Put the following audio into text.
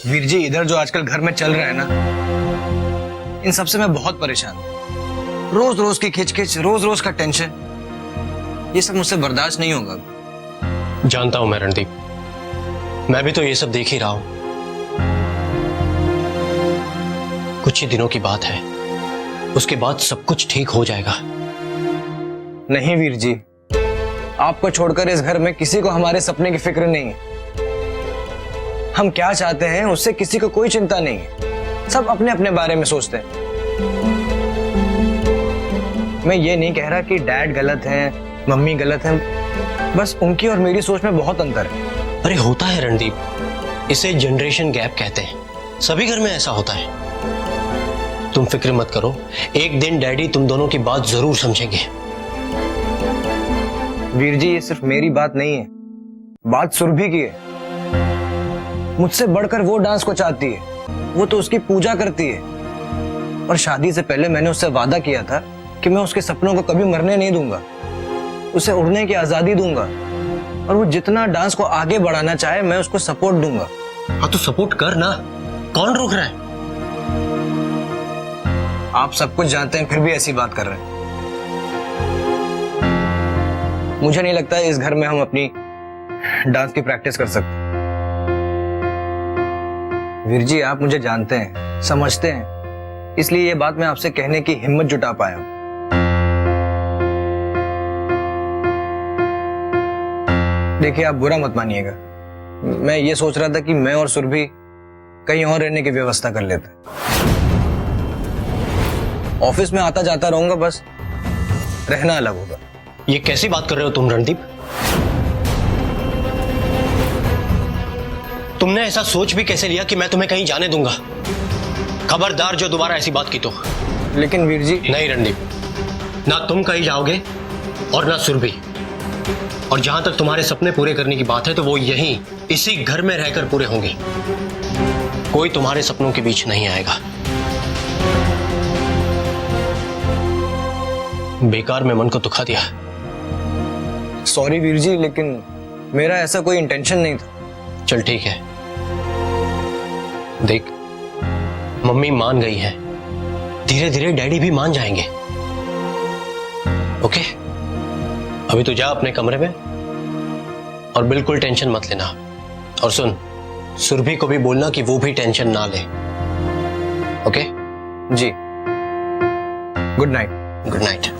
वीर जी, इधर जो आजकल घर में चल रहा है ना, इन सब से मैं बहुत परेशान हूं। रोज रोज की खिचखिच, रोज रोज का टेंशन, ये सब मुझसे बर्दाश्त नहीं होगा। जानता हूं मैं रणदीप, मैं भी तो ये सब देख ही रहा हूं। कुछ ही दिनों की बात है, उसके बाद सब कुछ ठीक हो जाएगा। नहीं वीर जी, आपको छोड़कर इस घर में किसी को हमारे सपने की फिक्र नहीं है। हम क्या चाहते हैं उससे किसी को कोई चिंता नहीं है। सब अपने अपने बारे में सोचते हैं। मैं ये नहीं कह रहा कि डैड गलत हैं, मम्मी गलत हैं, बस उनकी और मेरी सोच में बहुत अंतर है। अरे होता है रणदीप, इसे जनरेशन गैप कहते हैं। सभी घर में ऐसा होता है। तुम फिक्र मत करो, एक दिन डैडी तुम दोनों की बात जरूर समझेंगे। वीर जी, ये सिर्फ मेरी बात नहीं है, बात सुरभि की है। मुझसे बढ़कर वो डांस को चाहती है, वो तो उसकी पूजा करती है। और शादी से पहले मैंने उससे वादा किया था कि मैं उसके सपनों को कभी मरने नहीं दूंगा, उसे उड़ने की आजादी दूंगा, और वो जितना डांस को आगे बढ़ाना चाहे मैं उसको सपोर्ट दूंगा। हाँ तो सपोर्ट कर ना, कौन रोक रहा है? आप सब कुछ जानते हैं फिर भी ऐसी बात कर रहे हैं। मुझे नहीं लगता इस घर में हम अपनी डांस की प्रैक्टिस कर सकते। वीर जी, आप मुझे जानते हैं, समझते हैं, इसलिए ये बात मैं आपसे कहने की हिम्मत जुटा पाया हूं। देखिए, आप बुरा मत मानिएगा, मैं ये सोच रहा था कि मैं और सुरभि कहीं और रहने की व्यवस्था कर लेते। ऑफिस में आता जाता रहूंगा, बस रहना अलग होगा। ये कैसी बात कर रहे हो तुम रणदीप? तुमने ऐसा सोच भी कैसे लिया कि मैं तुम्हें कहीं जाने दूंगा? खबरदार जो दोबारा ऐसी बात की तो। लेकिन वीर जी, नहीं रणदीप, ना तुम कहीं जाओगे और ना सुरभि। और जहां तक तुम्हारे सपने पूरे करने की बात है तो वो यहीं इसी घर में रहकर पूरे होंगे। कोई तुम्हारे सपनों के बीच नहीं आएगा। बेकार में मन को दुखा दिया। सॉरी वीर जी, लेकिन मेरा ऐसा कोई इंटेंशन नहीं था। चल ठीक है, देख मम्मी मान गई है, धीरे धीरे डैडी भी मान जाएंगे। ओके, अभी तो जा अपने कमरे में और बिल्कुल टेंशन मत लेना। और सुन, सुरभि को भी बोलना कि वो भी टेंशन ना ले। ओके जी, गुड नाइट। Good night.